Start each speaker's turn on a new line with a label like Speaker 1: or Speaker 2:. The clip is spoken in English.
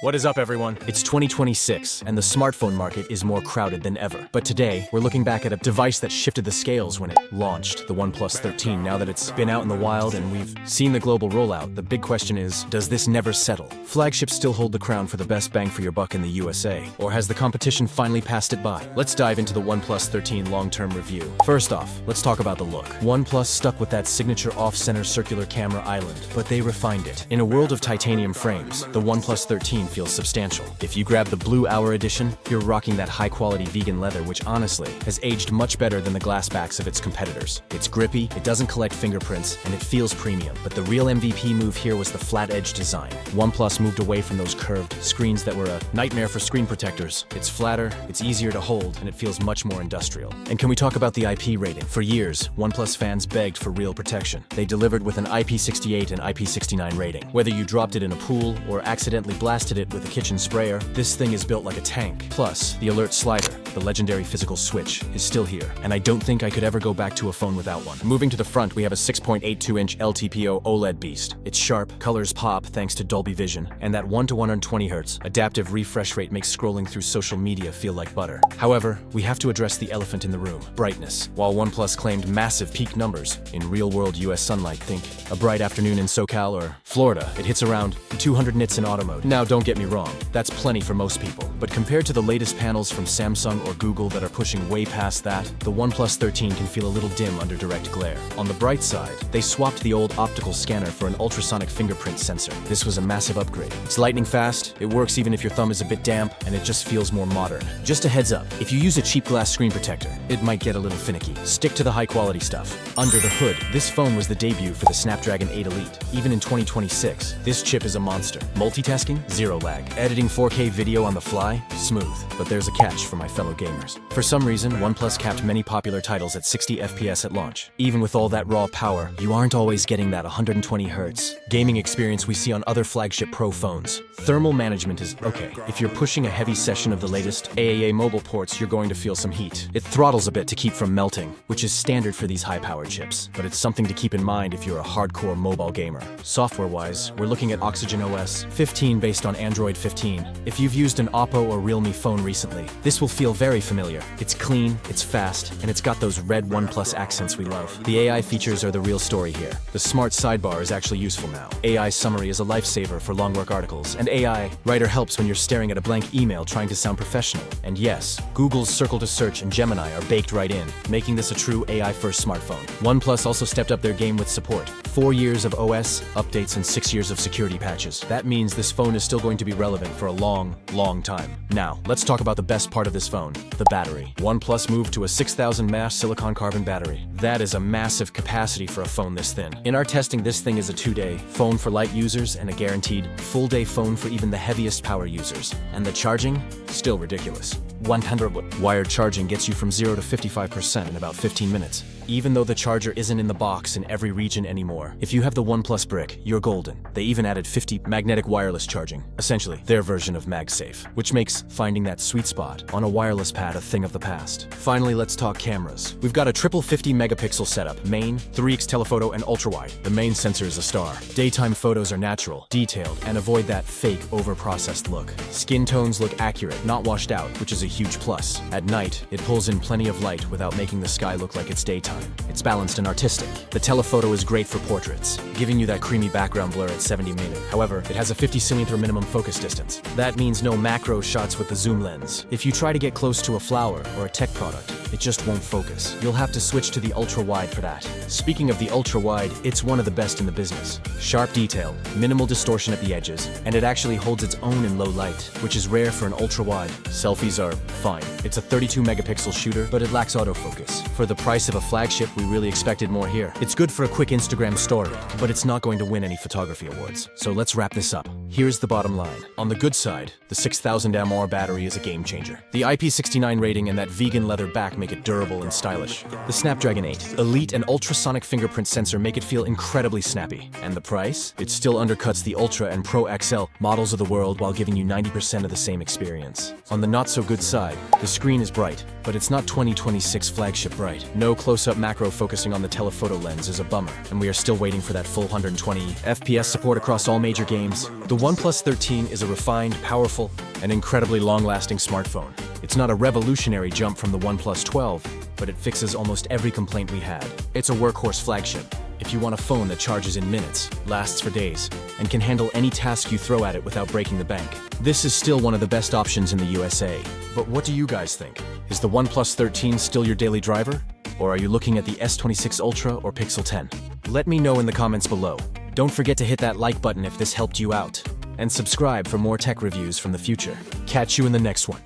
Speaker 1: What is up, everyone? It's 2026, and the smartphone market is more crowded than ever. But today, we're looking back at a device that shifted the scales when it launched, the OnePlus 13. Now that it's been out in the wild and we've seen the global rollout, the big question is, does this never settle? Flagships still hold the crown for the best bang for your buck in the USA, or has the competition finally passed it by? Let's dive into the OnePlus 13 long-term review. First off, let's talk about the look. OnePlus stuck with that signature off-center circular camera island, but they refined it. In a world of titanium frames, the OnePlus 13 feels substantial. If you grab the Blue Hour edition, you're rocking that high-quality vegan leather, which honestly has aged much better than the glass backs of its competitors. It's grippy, it doesn't collect fingerprints, and it feels premium. But the real MVP move here was the flat edge design. OnePlus moved away from those curved screens that were a nightmare for screen protectors. It's flatter, it's easier to hold, and it feels much more industrial. And can we talk about the IP rating? For years, OnePlus fans begged for real protection. They delivered with an IP68 and IP69 rating. Whether you dropped it in a pool or accidentally blasted it with a kitchen sprayer, this thing is built like a tank. Plus, the alert slider, the legendary physical switch, is still here, and I don't think I could ever go back to a phone without one. Moving to the front, we have a 6.82-inch LTPO OLED beast. It's sharp, colors pop thanks to Dolby Vision, and that 1 to 120 Hz adaptive refresh rate makes scrolling through social media feel like butter. However, we have to address the elephant in the room: brightness. While OnePlus claimed massive peak numbers, in real-world US sunlight, think a bright afternoon in SoCal or Florida, it hits around 200 nits in auto mode. Now, don't get me wrong, that's plenty for most people. But compared to the latest panels from Samsung or Google that are pushing way past that, the OnePlus 13 can feel a little dim under direct glare. On the bright side, they swapped the old optical scanner for an ultrasonic fingerprint sensor. This was a massive upgrade. It's lightning fast, it works even if your thumb is a bit damp, and it just feels more modern. Just a heads up, if you use a cheap glass screen protector, it might get a little finicky. Stick to the high quality stuff. Under the hood, this phone was the debut for the Snapdragon 8 Elite. Even in 2026, this chip is a monster. Multitasking? Zero lag. Editing 4K video on the fly? Smooth. But there's a catch for my fellow gamers. For some reason, OnePlus capped many popular titles at 60 FPS at launch. Even with all that raw power, you aren't always getting that 120 Hz gaming experience we see on other flagship Pro phones. Thermal management is okay. If you're pushing a heavy session of the latest AAA mobile ports, you're going to feel some heat. It throttles a bit to keep from melting, which is standard for these high-powered chips. But it's something to keep in mind if you're a hardcore mobile gamer. Software-wise, we're looking at OxygenOS 15 based on Android 15. If you've used an Oppo or Realme phone recently, this will feel very familiar. It's clean, it's fast, and it's got those red OnePlus accents we love. The AI features are the real story here. The smart sidebar is actually useful now. AI summary is a lifesaver for long work articles, and AI writer helps when you're staring at a blank email trying to sound professional. And yes, Google's Circle to Search and Gemini are baked right in, making this a true AI-first smartphone. OnePlus also stepped up their game with support. 4 years of OS updates and 6 years of security patches. That means this phone is still going to be relevant for a long time. Now, let's talk about the best part of this phone, the battery. OnePlus moved to a 6000 mAh silicon carbon battery. That is a massive capacity for a phone this thin. In our testing, this thing is a 2-day phone for light users and a guaranteed full-day phone for even the heaviest power users. And the charging? Still ridiculous. 100 wired charging gets you from 0 to 55% in about 15 minutes. Even though the charger isn't in the box in every region anymore, if you have the OnePlus brick, you're golden. They even added 50 magnetic wireless charging, essentially their version of MagSafe, which makes finding that sweet spot on a wireless pad a thing of the past. Finally, let's talk cameras. We've got a triple 50-megapixel setup, main, 3x telephoto, and ultra-wide. The main sensor is a star. Daytime photos are natural, detailed, and avoid that fake, over-processed look. Skin tones look accurate, not washed out, which is a huge plus. At night, it pulls in plenty of light without making the sky look like it's daytime. It's balanced and artistic. The telephoto is great for portraits, giving you that creamy background blur at 70 mm. However, it has a 50cm minimum focus distance. That means no macro shots with the zoom lens. If you try to get close to a flower or a tech product, it just won't focus. You'll have to switch to the ultra-wide for that. Speaking of the ultra-wide, it's one of the best in the business. Sharp detail, minimal distortion at the edges, and it actually holds its own in low light, which is rare for an ultra-wide. Selfies are fine. It's a 32-megapixel shooter, but it lacks autofocus. For the price of a flagship, we really expected more here. It's good for a quick Instagram story, but it's not going to win any photography awards. So let's wrap this up. Here's the bottom line. On the good side, the 6000 mAh battery is a game changer. The IP69 rating and that vegan leather back make it durable and stylish. The Snapdragon 8 Elite and ultrasonic fingerprint sensor make it feel incredibly snappy. And the price? It still undercuts the Ultra and Pro XL models of the world while giving you 90% of the same experience. On the not so good side, the screen is bright, but but it's not 2026 flagship bright. No close-up macro focusing on the telephoto lens is a bummer, and we are still waiting for that full 120 FPS support across all major games. The OnePlus 13 is a refined, powerful, and incredibly long-lasting smartphone. It's not a revolutionary jump from the OnePlus 12, but it fixes almost every complaint we had. It's a workhorse flagship. If you want a phone that charges in minutes, lasts for days, and can handle any task you throw at it without breaking the bank, this is still one of the best options in the USA. But what do you guys think? Is the OnePlus 13 still your daily driver? Or are you looking at the S26 Ultra or Pixel 10? Let me know in the comments below. Don't forget to hit that like button if this helped you out, and subscribe for more tech reviews from the future. Catch you in the next one.